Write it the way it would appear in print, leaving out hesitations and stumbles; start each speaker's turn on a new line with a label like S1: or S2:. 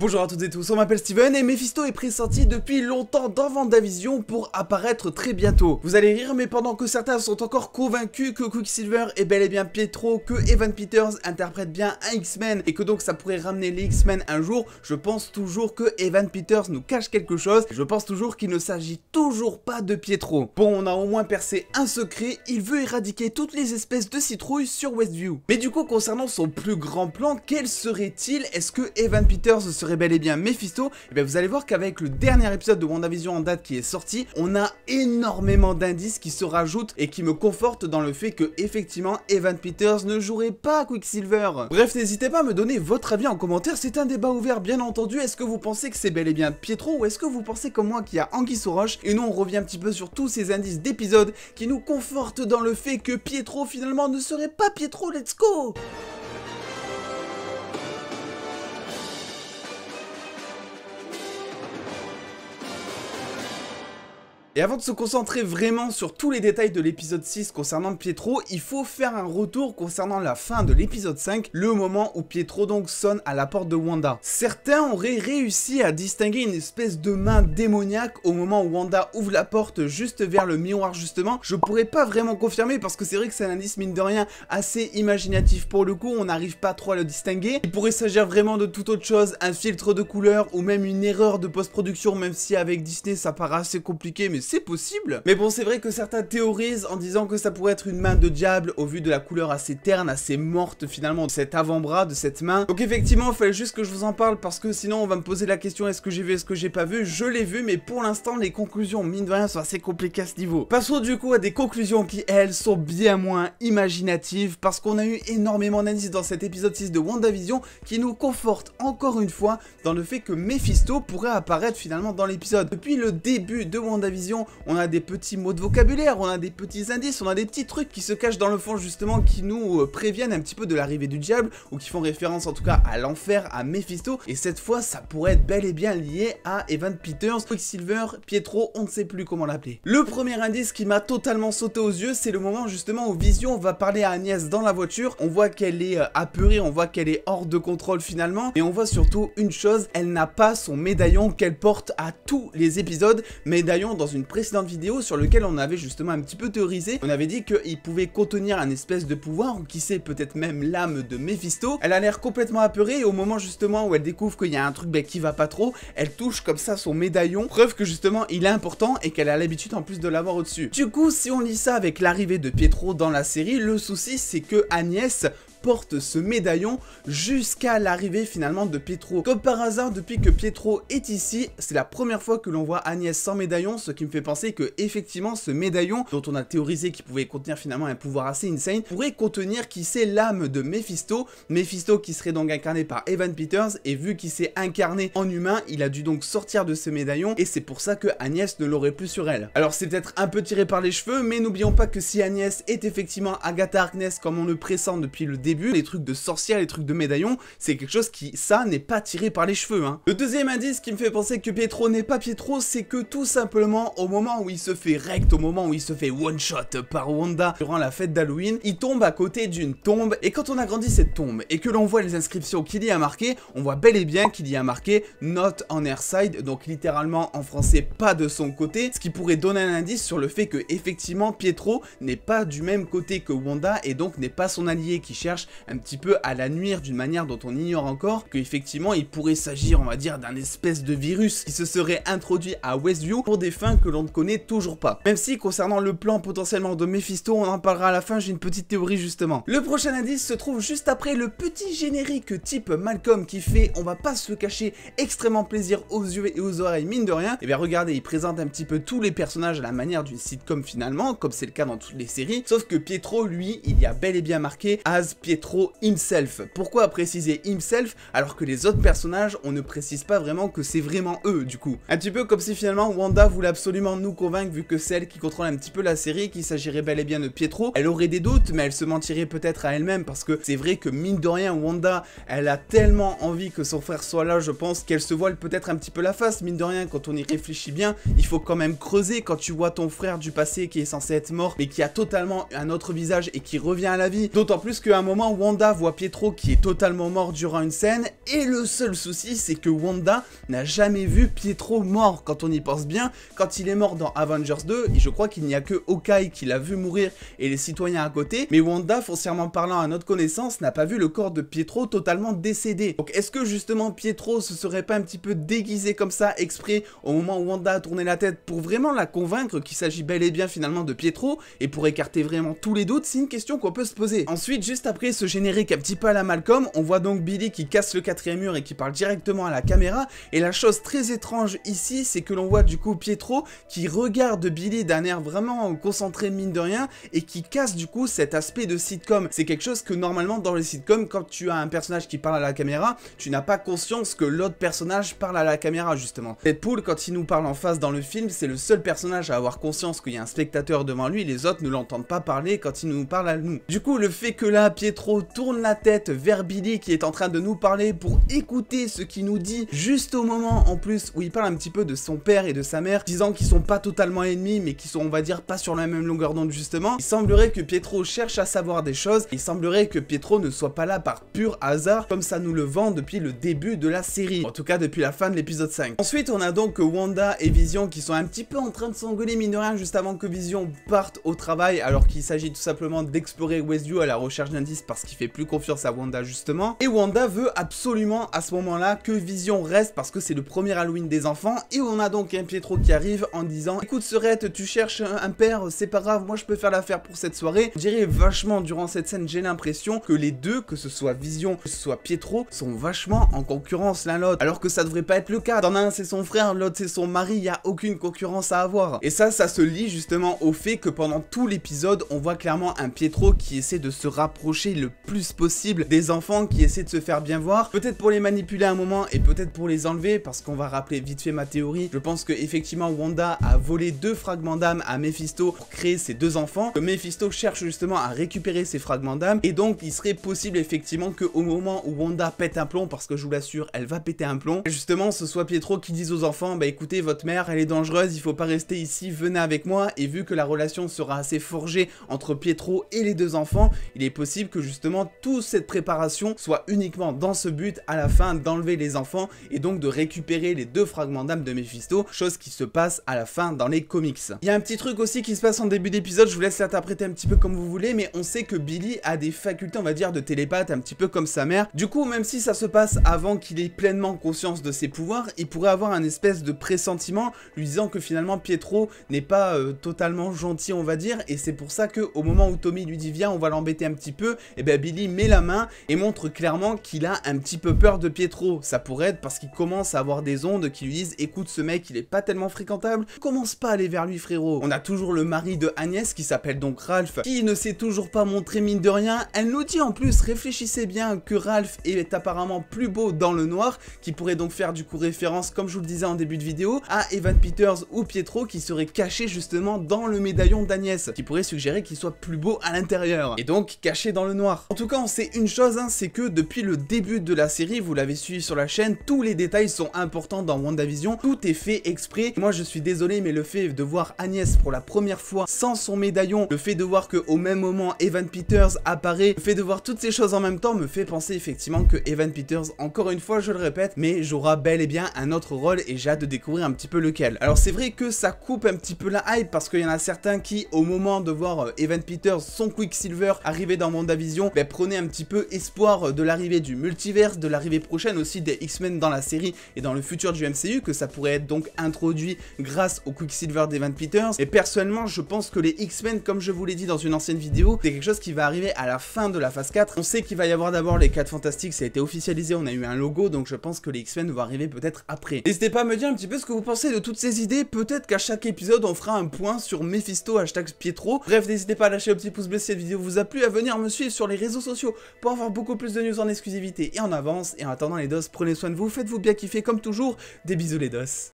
S1: Bonjour à toutes et tous, on m'appelle Steven et Mephisto est pressenti depuis longtemps dans WandaVision pour apparaître très bientôt. Vous allez rire, mais pendant que certains sont encore convaincus que Quicksilver est bel et bien Pietro, que Evan Peters interprète bien un X-Men et que donc ça pourrait ramener les X-Men un jour, je pense toujours que Evan Peters nous cache quelque chose. Je pense toujours qu'il ne s'agit toujours pas de Pietro. Bon, on a au moins percé un secret, il veut éradiquer toutes les espèces de citrouilles sur Westview. Mais du coup, concernant son plus grand plan, quel serait-il? Est-ce que Evan Peters serait bel et bien Mephisto? Et bien vous allez voir qu'avec le dernier épisode de WandaVision en date qui est sorti, on a énormément d'indices qui se rajoutent et qui me confortent dans le fait que effectivement Evan Peters ne jouerait pas Quicksilver. Bref, n'hésitez pas à me donner votre avis en commentaire, c'est un débat ouvert bien entendu. Est-ce que vous pensez que c'est bel et bien Pietro ou est-ce que vous pensez comme moi qu'il y a anguille sous roche? Et nous on revient un petit peu sur tous ces indices d'épisodes qui nous confortent dans le fait que Pietro finalement ne serait pas Pietro. Let's go! Et avant de se concentrer vraiment sur tous les détails de l'épisode 6 concernant Pietro, il faut faire un retour concernant la fin de l'épisode 5, le moment où Pietro donc sonne à la porte de Wanda. Certains auraient réussi à distinguer une espèce de main démoniaque au moment où Wanda ouvre la porte juste vers le miroir justement. Je pourrais pas vraiment confirmer parce que c'est vrai que c'est un indice mine de rien assez imaginatif pour le coup, on n'arrive pas trop à le distinguer. Il pourrait s'agir vraiment de toute autre chose, un filtre de couleur ou même une erreur de post-production, même si avec Disney ça paraît assez compliqué, mais c'est possible. Mais bon, c'est vrai que certains théorisent en disant que ça pourrait être une main de diable au vu de la couleur assez terne, assez morte finalement de cet avant-bras, de cette main. Donc effectivement, il fallait juste que je vous en parle parce que sinon on va me poser la question est-ce que j'ai vu, est-ce que j'ai pas vu? Je l'ai vu, mais pour l'instant les conclusions mine de rien sont assez compliquées à ce niveau. Passons du coup à des conclusions qui elles sont bien moins imaginatives parce qu'on a eu énormément d'indices dans cet épisode 6 de WandaVision qui nous confortent encore une fois dans le fait que Mephisto pourrait apparaître finalement dans l'épisode. Depuis le début de WandaVision, on a des petits mots de vocabulaire, on a des petits indices, on a des petits trucs qui se cachent dans le fond justement qui nous préviennent un petit peu de l'arrivée du diable ou qui font référence en tout cas à l'enfer, à Mephisto. Et cette fois ça pourrait être bel et bien lié à Evan Peters, Quicksilver, Pietro, on ne sait plus comment l'appeler. Le premier indice qui m'a totalement sauté aux yeux, c'est le moment justement où Vision va parler à Agnès dans la voiture. On voit qu'elle est apeurée, on voit qu'elle est hors de contrôle finalement, et on voit surtout une chose, elle n'a pas son médaillon qu'elle porte à tous les épisodes, médaillon dans une précédente vidéo sur lequel on avait justement un petit peu théorisé. On avait dit qu'il pouvait contenir un espèce de pouvoir ou qui sait peut-être même l'âme de Mephisto. Elle a l'air complètement apeurée et au moment justement où elle découvre qu'il y a un truc qui va pas trop, elle touche comme ça son médaillon, preuve que justement il est important et qu'elle a l'habitude en plus de l'avoir au-dessus. Du coup, si on lit ça avec l'arrivée de Pietro dans la série, le souci c'est que Agnès porte ce médaillon jusqu'à l'arrivée finalement de Pietro. Comme par hasard, depuis que Pietro est ici, c'est la première fois que l'on voit Agnès sans médaillon, ce qui me fait penser que effectivement ce médaillon, dont on a théorisé qu'il pouvait contenir finalement un pouvoir assez insane, pourrait contenir qui sait l'âme de Mephisto, Mephisto qui serait donc incarné par Evan Peters, et vu qu'il s'est incarné en humain, il a dû donc sortir de ce médaillon, et c'est pour ça que Agnès ne l'aurait plus sur elle. Alors c'est peut-être un peu tiré par les cheveux, mais n'oublions pas que si Agnès est effectivement Agatha Harkness comme on le pressent depuis le début, les trucs de sorcière, les trucs de médaillon, c'est quelque chose qui, ça, n'est pas tiré par les cheveux, hein. Le deuxième indice qui me fait penser que Pietro n'est pas Pietro, c'est que tout simplement, au moment où il se fait rect, au moment où il se fait one-shot par Wanda durant la fête d'Halloween, il tombe à côté d'une tombe, et quand on agrandit cette tombe, et que l'on voit les inscriptions qu'il y a marquées, on voit bel et bien qu'il y a marqué « Not on her side », donc littéralement en français « pas de son côté », ce qui pourrait donner un indice sur le fait que, effectivement, Pietro n'est pas du même côté que Wanda, et donc n'est pas son allié qui cherche un petit peu à la nuire d'une manière dont on ignore encore, qu'effectivement il pourrait s'agir, on va dire, d'un espèce de virus qui se serait introduit à Westview pour des fins que l'on ne connaît toujours pas. Même si concernant le plan potentiellement de Mephisto, on en parlera à la fin, j'ai une petite théorie justement. Le prochain indice se trouve juste après le petit générique type Malcolm qui fait, on va pas se le cacher, extrêmement plaisir aux yeux et aux oreilles mine de rien. Et bien regardez, il présente un petit peu tous les personnages à la manière d'une sitcom finalement, comme c'est le cas dans toutes les séries, sauf que Pietro, lui, il y a bel et bien marqué as Pietro himself. Pourquoi préciser himself alors que les autres personnages, on ne précise pas vraiment que c'est vraiment eux du coup. Un petit peu comme si finalement Wanda voulait absolument nous convaincre, vu que c'est elle qui contrôle un petit peu la série, qu'il s'agirait bel et bien de Pietro. Elle aurait des doutes, mais elle se mentirait peut-être à elle-même parce que c'est vrai que mine de rien, Wanda, elle a tellement envie que son frère soit là, je pense qu'elle se voile peut-être un petit peu la face. Mine de rien, quand on y réfléchit bien, il faut quand même creuser quand tu vois ton frère du passé qui est censé être mort, mais qui a totalement un autre visage et qui revient à la vie. D'autant plus qu'à un moment moment, Wanda voit Pietro qui est totalement mort durant une scène, et le seul souci, c'est que Wanda n'a jamais vu Pietro mort. Quand on y pense bien, quand il est mort dans Avengers 2, et je crois qu'il n'y a que Hawkeye qui l'a vu mourir et les citoyens à côté, mais Wanda, foncièrement parlant à notre connaissance, n'a pas vu le corps de Pietro totalement décédé. Donc est-ce que justement Pietro se serait pas un petit peu déguisé comme ça exprès au moment où Wanda a tourné la tête pour vraiment la convaincre qu'il s'agit bel et bien finalement de Pietro, et pour écarter vraiment tous les doutes? C'est une question qu'on peut se poser. Ensuite, juste après ce générique un petit peu à la Malcolm, on voit donc Billy qui casse le 4e mur et qui parle directement à la caméra, et la chose très étrange ici, c'est que l'on voit du coup Pietro qui regarde Billy d'un air vraiment concentré mine de rien, et qui casse du coup cet aspect de sitcom. C'est quelque chose que normalement dans les sitcoms, quand tu as un personnage qui parle à la caméra, tu n'as pas conscience que l'autre personnage parle à la caméra justement. Deadpool, quand il nous parle en face dans le film, c'est le seul personnage à avoir conscience qu'il y a un spectateur devant lui, les autres ne l'entendent pas parler quand il nous parle à nous. Du coup, le fait que là, Pietro tourne la tête vers Billy qui est en train de nous parler pour écouter ce qu'il nous dit, juste au moment en plus où il parle un petit peu de son père et de sa mère, disant qu'ils sont pas totalement ennemis, mais qu'ils sont, on va dire, pas sur la même longueur d'onde justement, il semblerait que Pietro cherche à savoir des choses, il semblerait que Pietro ne soit pas là par pur hasard, comme ça nous le vend depuis le début de la série, en tout cas depuis la fin de l'épisode 5. Ensuite, on a donc Wanda et Vision qui sont un petit peu en train de s'engueuler mine de rien juste avant que Vision parte au travail, alors qu'il s'agit tout simplement d'explorer Westview à la recherche d'indices parce qu'il fait plus confiance à Wanda justement, et Wanda veut absolument à ce moment-là que Vision reste parce que c'est le premier Halloween des enfants, et on a donc un Pietro qui arrive en disant: écoute Serette, tu cherches un père, c'est pas grave, moi je peux faire l'affaire pour cette soirée. Je dirais vachement durant cette scène, j'ai l'impression que les deux, que ce soit Vision, que ce soit Pietro, sont vachement en concurrence l'un l'autre, alors que ça devrait pas être le cas. T'en as un c'est son frère, l'autre c'est son mari, il y a aucune concurrence à avoir. Et ça se lie justement au fait que pendant tout l'épisode, on voit clairement un Pietro qui essaie de se rapprocher le plus possible des enfants, qui essaie de se faire bien voir, peut-être pour les manipuler un moment et peut-être pour les enlever, parce qu'on va rappeler vite fait ma théorie. Je pense que effectivement Wanda a volé 2 fragments d'âme à Mephisto pour créer ces 2 enfants, que Mephisto cherche justement à récupérer ces fragments d'âme, et donc il serait possible effectivement que au moment où Wanda pète un plomb, parce que je vous l'assure elle va péter un plomb, justement ce soit Pietro qui dise aux enfants: bah écoutez, votre mère elle est dangereuse, il faut pas rester ici, venez avec moi. Et vu que la relation sera assez forgée entre Pietro et les 2 enfants, il est possible que justement toute cette préparation soit uniquement dans ce but à la fin d'enlever les enfants et donc de récupérer les 2 fragments d'âme de Mephisto, chose qui se passe à la fin dans les comics. Il y a un petit truc aussi qui se passe en début d'épisode, je vous laisse l'interpréter un petit peu comme vous voulez, mais on sait que Billy a des facultés, on va dire, de télépathe, un petit peu comme sa mère. Du coup, même si ça se passe avant qu'il ait pleinement conscience de ses pouvoirs, il pourrait avoir un espèce de pressentiment lui disant que finalement Pietro n'est pas totalement gentil, on va dire, et c'est pour ça que au moment où Tommy lui dit viens on va l'embêter un petit peu, et ben Billy met la main et montre clairement qu'il a un petit peu peur de Pietro. Ça pourrait être parce qu'il commence à avoir des ondes qui lui disent écoute, ce mec il est pas tellement fréquentable, commence pas à aller vers lui frérot. On a toujours le mari de Agnès qui s'appelle donc Ralph, qui ne s'est toujours pas montré mine de rien. Elle nous dit en plus, réfléchissez bien, que Ralph est apparemment plus beau dans le noir, qui pourrait donc faire du coup référence, comme je vous le disais en début de vidéo, à Evan Peters ou Pietro qui serait caché justement dans le médaillon d'Agnès, qui pourrait suggérer qu'il soit plus beau à l'intérieur, et donc caché dans le noir. En tout cas on sait une chose, hein, c'est que depuis le début de la série, vous l'avez suivi sur la chaîne, tous les détails sont importants dans WandaVision, tout est fait exprès. Moi je suis désolé, mais le fait de voir Agnès pour la première fois sans son médaillon, le fait de voir que au même moment Evan Peters apparaît, le fait de voir toutes ces choses en même temps me fait penser effectivement que Evan Peters, encore une fois je le répète, mais jouera bel et bien un autre rôle et j'ai hâte de découvrir un petit peu lequel. Alors c'est vrai que ça coupe un petit peu la hype parce qu'il y en a certains qui au moment de voir Evan Peters, son Quicksilver arriver dans WandaVision, ben, prenaient un petit peu espoir de l'arrivée du multiverse, de l'arrivée prochaine aussi des X-Men dans la série et dans le futur du MCU, que ça pourrait être donc introduit grâce au Quicksilver d'Evan Peters. Et personnellement je pense que les X-Men, comme je vous l'ai dit dans une ancienne vidéo, c'est quelque chose qui va arriver à la fin de la phase 4. On sait qu'il va y avoir d'abord les 4 Fantastiques, ça a été officialisé, on a eu un logo, donc je pense que les X-Men vont arriver peut-être après. N'hésitez pas à me dire un petit peu ce que vous pensez de toutes ces idées, peut-être qu'à chaque épisode on fera un point sur Mephisto #Pietro. Bref, n'hésitez pas à lâcher le petit pouce bleu si cette vidéo vous a plu, à venir me suivre sur les réseaux sociaux pour avoir beaucoup plus de news en exclusivité et en avance. Et en attendant les dos, prenez soin de vous, faites-vous bien kiffer comme toujours, des bisous les dos.